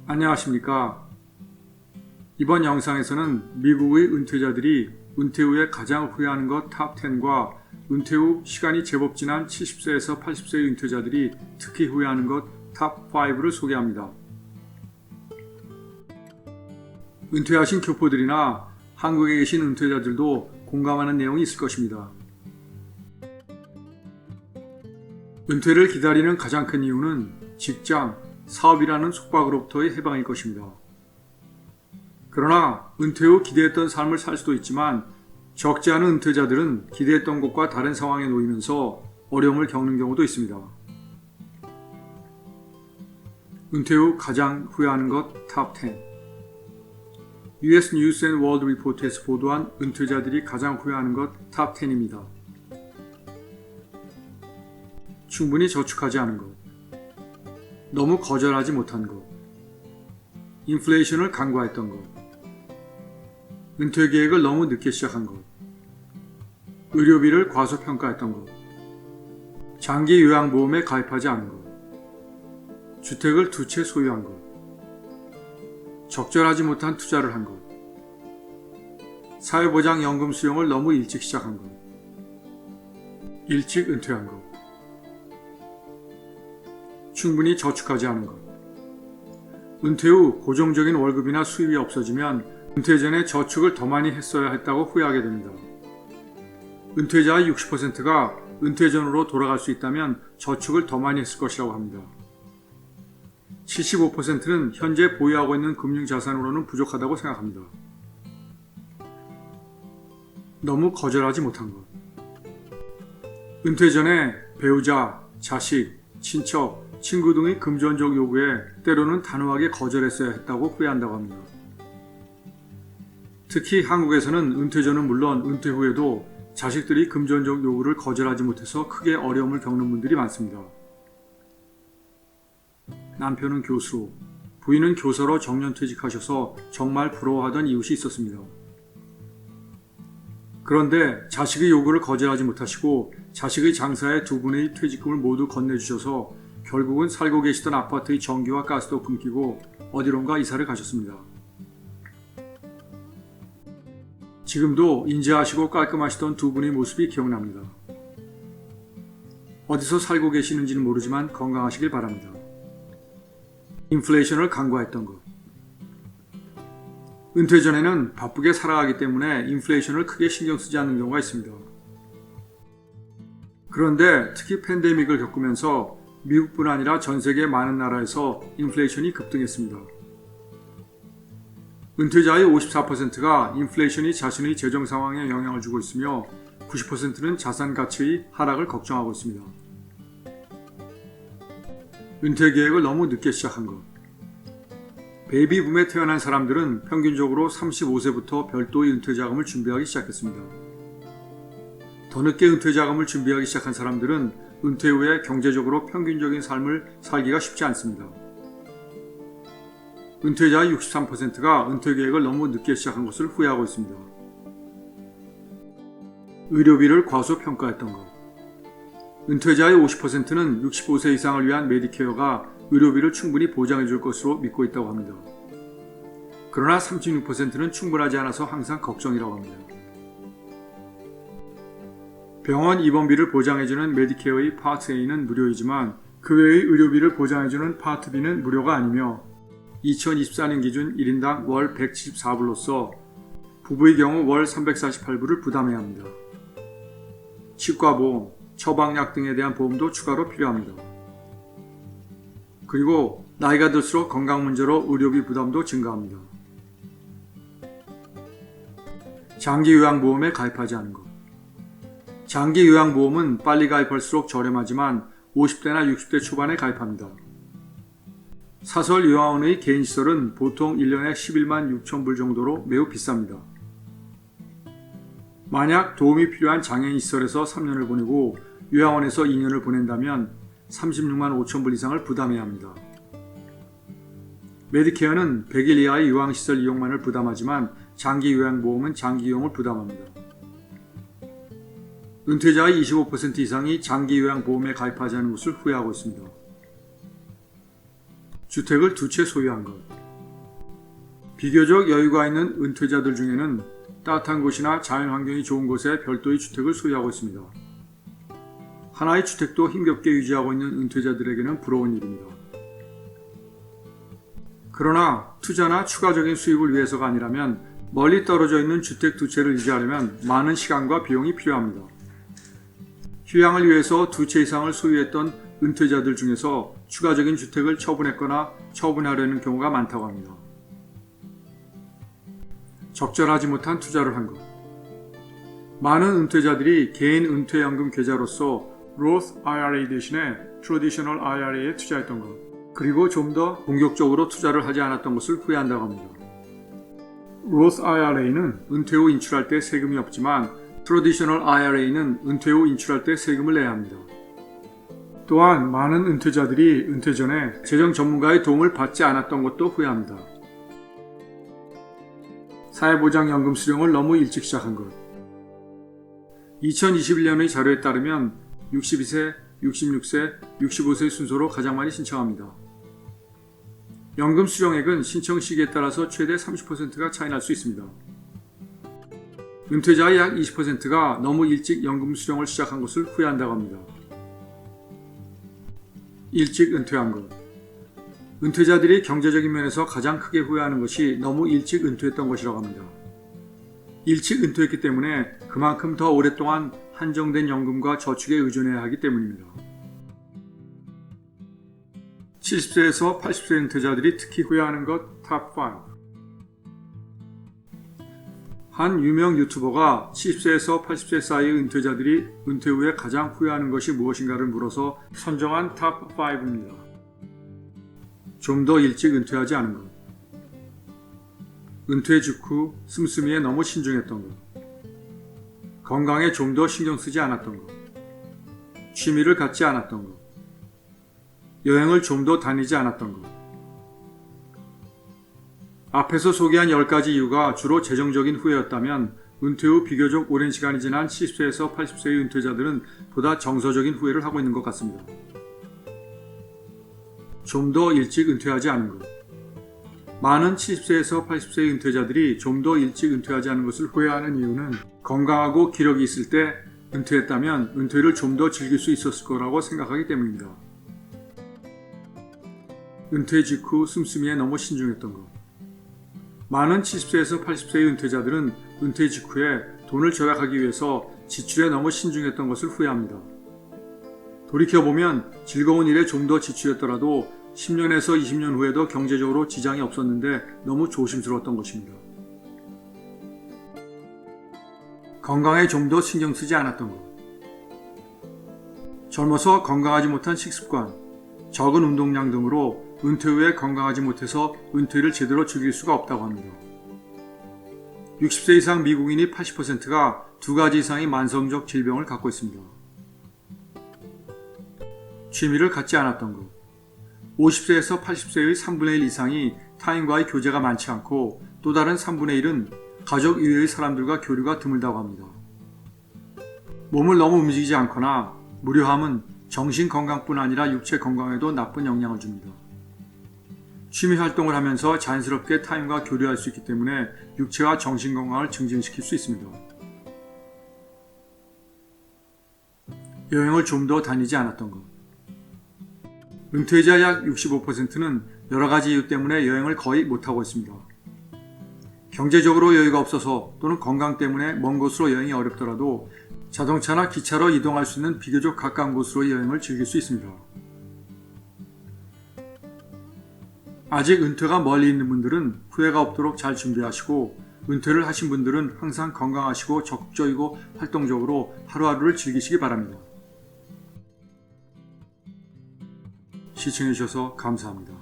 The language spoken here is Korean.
안녕하십니까. 이번 영상에서는 미국의 은퇴자들이 은퇴 후에 가장 후회하는 것 탑 10과 은퇴 후 시간이 제법 지난 70세에서 80세의 은퇴자들이 특히 후회하는 것 탑 5를 소개합니다. 은퇴하신 교포들이나 한국에 계신 은퇴자들도 공감하는 내용이 있을 것입니다. 은퇴를 기다리는 가장 큰 이유는 직장, 사업이라는 속박으로부터의 해방일 것입니다. 그러나 은퇴 후 기대했던 삶을 살 수도 있지만 적지 않은 은퇴자들은 기대했던 것과 다른 상황에 놓이면서 어려움을 겪는 경우도 있습니다. 은퇴 후 가장 후회하는 것 탑 10. US News and World Report에서 보도한 은퇴자들이 가장 후회하는 것 탑 10입니다. 충분히 저축하지 않은 것, 너무 거절하지 못한 것, 인플레이션을 간과했던 것, 은퇴 계획을 너무 늦게 시작한 것, 의료비를 과소평가했던 것, 장기 요양보험에 가입하지 않은 것, 주택을 두 채 소유한 것, 적절하지 못한 투자를 한 것, 사회보장연금 수령을 너무 일찍 시작한 것, 일찍 은퇴한 것, 충분히 저축하지 않은 것, 은퇴 후 고정적인 월급이나 수입이 없어지면 은퇴 전에 저축을 더 많이 했어야 했다고 후회하게 됩니다. 은퇴자의 60%가 은퇴 전으로 돌아갈 수 있다면 저축을 더 많이 했을 것이라고 합니다. 75%는 현재 보유하고 있는 금융자산으로는 부족하다고 생각합니다. 너무 거절하지 못한 것. 은퇴 전에 배우자, 자식, 친척, 친구 등의 금전적 요구에 때로는 단호하게 거절했어야 했다고 후회한다고 합니다. 특히 한국에서는 은퇴 전은 물론 은퇴 후에도 자식들이 금전적 요구를 거절하지 못해서 크게 어려움을 겪는 분들이 많습니다. 남편은 교수로, 부인은 교사로 정년퇴직하셔서 정말 부러워하던 이웃이 있었습니다. 그런데 자식의 요구를 거절하지 못하시고 자식의 장사에 두 분의 퇴직금을 모두 건네주셔서 결국은 살고 계시던 아파트의 전기와 가스도 끊기고 어디론가 이사를 가셨습니다. 지금도 인자하시고 깔끔하시던 두 분의 모습이 기억납니다. 어디서 살고 계시는지는 모르지만 건강하시길 바랍니다. 인플레이션을 간과했던 것. 은퇴 전에는 바쁘게 살아가기 때문에 인플레이션을 크게 신경 쓰지 않는 경우가 있습니다. 그런데 특히 팬데믹을 겪으면서 미국뿐 아니라 전 세계 많은 나라에서 인플레이션이 급등했습니다. 은퇴자의 54%가 인플레이션이 자신의 재정 상황에 영향을 주고 있으며 90%는 자산 가치의 하락을 걱정하고 있습니다. 은퇴 계획을 너무 늦게 시작한 것. 베이비붐에 태어난 사람들은 평균적으로 35세부터 별도의 은퇴 자금을 준비하기 시작했습니다. 더 늦게 은퇴 자금을 준비하기 시작한 사람들은 은퇴 후에 경제적으로 평균적인 삶을 살기가 쉽지 않습니다. 은퇴자의 63%가 은퇴 계획을 너무 늦게 시작한 것을 후회하고 있습니다. 의료비를 과소평가했던 것. 은퇴자의 50%는 65세 이상을 위한 메디케어가 의료비를 충분히 보장해 줄 것으로 믿고 있다고 합니다. 그러나 36%는 충분하지 않아서 항상 걱정이라고 합니다. 병원 입원비를 보장해주는 메디케어의 파트 A는 무료이지만 그 외의 의료비를 보장해주는 파트 B는 무료가 아니며 2024년 기준 1인당 월 174불로서 부부의 경우 월 348불을 부담해야 합니다. 치과보험, 처방약 등에 대한 보험도 추가로 필요합니다. 그리고 나이가 들수록 건강 문제로 의료비 부담도 증가합니다. 장기 요양보험에 가입하지 않은 것. 장기 요양보험은 빨리 가입할수록 저렴하지만 50대나 60대 초반에 가입합니다. 사설 요양원의 개인시설은 보통 1년에 11만 6천 불 정도로 매우 비쌉니다. 만약 도움이 필요한 장애인 시설에서 3년을 보내고 요양원에서 2년을 보낸다면 36만 5천 불 이상을 부담해야 합니다. 메디케어는 100일 이하의 요양시설 이용만을 부담하지만 장기 요양보험은 장기 이용을 부담합니다. 은퇴자의 25% 이상이 장기 요양보험에 가입하지 않은 것을 후회하고 있습니다. 주택을 두 채 소유한 것. 비교적 여유가 있는 은퇴자들 중에는 따뜻한 곳이나 자연환경이 좋은 곳에 별도의 주택을 소유하고 있습니다. 하나의 주택도 힘겹게 유지하고 있는 은퇴자들에게는 부러운 일입니다. 그러나 투자나 추가적인 수입을 위해서가 아니라면 멀리 떨어져 있는 주택 두 채를 유지하려면 많은 시간과 비용이 필요합니다. 휴양을 위해서 두 채 이상을 소유했던 은퇴자들 중에서 추가적인 주택을 처분했거나 처분하려는 경우가 많다고 합니다. 적절하지 못한 투자를 한 것. 많은 은퇴자들이 개인 은퇴연금 계좌로서 Roth IRA 대신에 Traditional IRA에 투자했던 것, 그리고 좀 더 공격적으로 투자를 하지 않았던 것을 후회한다고 합니다. Roth IRA는 은퇴 후 인출할 때 세금이 없지만 Traditional IRA는 은퇴 후 인출할 때 세금을 내야 합니다. 또한 많은 은퇴자들이 은퇴 전에 재정 전문가의 도움을 받지 않았던 것도 후회합니다. 사회보장연금 수령을 너무 일찍 시작한 것. 2021년의 자료에 따르면 62세, 66세, 65세 순서로 가장 많이 신청합니다. 연금 수령액은 신청 시기에 따라서 최대 30%가 차이 날 수 있습니다. 은퇴자의 약 20%가 너무 일찍 연금 수령을 시작한 것을 후회한다고 합니다. 일찍 은퇴한 것. 은퇴자들이 경제적인 면에서 가장 크게 후회하는 것이 너무 일찍 은퇴했던 것이라고 합니다. 일찍 은퇴했기 때문에 그만큼 더 오랫동안 한정된 연금과 저축에 의존해야 하기 때문입니다. 70세에서 80세 은퇴자들이 특히 후회하는 것 탑 5. 한 유명 유튜버가 70세에서 80세 사이의 은퇴자들이 은퇴 후에 가장 후회하는 것이 무엇인가를 물어서 선정한 탑 5입니다. 좀 더 일찍 은퇴하지 않은 것. 은퇴 직후 씀씀이에 너무 신중했던 것. 건강에 좀 더 신경 쓰지 않았던 것. 취미를 갖지 않았던 것. 여행을 좀 더 다니지 않았던 것. 앞에서 소개한 10가지 이유가 주로 재정적인 후회였다면 은퇴 후 비교적 오랜 시간이 지난 70세에서 80세의 은퇴자들은 보다 정서적인 후회를 하고 있는 것 같습니다. 좀 더 일찍 은퇴하지 않은 것. 많은 70세에서 80세의 은퇴자들이 좀 더 일찍 은퇴하지 않은 것을 후회하는 이유는 건강하고 기력이 있을 때 은퇴했다면 은퇴를 좀 더 즐길 수 있었을 거라고 생각하기 때문입니다. 은퇴 직후 씀씀이에 너무 신중했던 것. 많은 70세에서 80세의 은퇴자들은 은퇴 직후에 돈을 절약하기 위해서 지출에 너무 신중했던 것을 후회합니다. 돌이켜보면 즐거운 일에 좀 더 지출했더라도 10년에서 20년 후에도 경제적으로 지장이 없었는데 너무 조심스러웠던 것입니다. 건강에 좀 더 신경 쓰지 않았던 것. 젊어서 건강하지 못한 식습관, 적은 운동량 등으로 은퇴 후에 건강하지 못해서 은퇴를 제대로 즐길 수가 없다고 합니다. 60세 이상 미국인이 80%가 2가지 이상의 만성적 질병을 갖고 있습니다. 취미를 갖지 않았던 것. 50세에서 80세의 3분의 1 이상이 타인과의 교제가 많지 않고 또 다른 3분의 1은 가족 이외의 사람들과 교류가 드물다고 합니다. 몸을 너무 움직이지 않거나 무료함은 정신 건강뿐 아니라 육체 건강에도 나쁜 영향을 줍니다. 취미 활동을 하면서 자연스럽게 타인과 교류할 수 있기 때문에 육체와 정신 건강을 증진시킬 수 있습니다. 여행을 좀 더 다니지 않았던 것. 은퇴자 약 65%는 여러 가지 이유 때문에 여행을 거의 못하고 있습니다. 경제적으로 여유가 없어서 또는 건강 때문에 먼 곳으로 여행이 어렵더라도 자동차나 기차로 이동할 수 있는 비교적 가까운 곳으로 여행을 즐길 수 있습니다. 아직 은퇴가 멀리 있는 분들은 후회가 없도록 잘 준비하시고 은퇴를 하신 분들은 항상 건강하시고 적극적이고 활동적으로 하루하루를 즐기시기 바랍니다. 시청해 주셔서 감사합니다.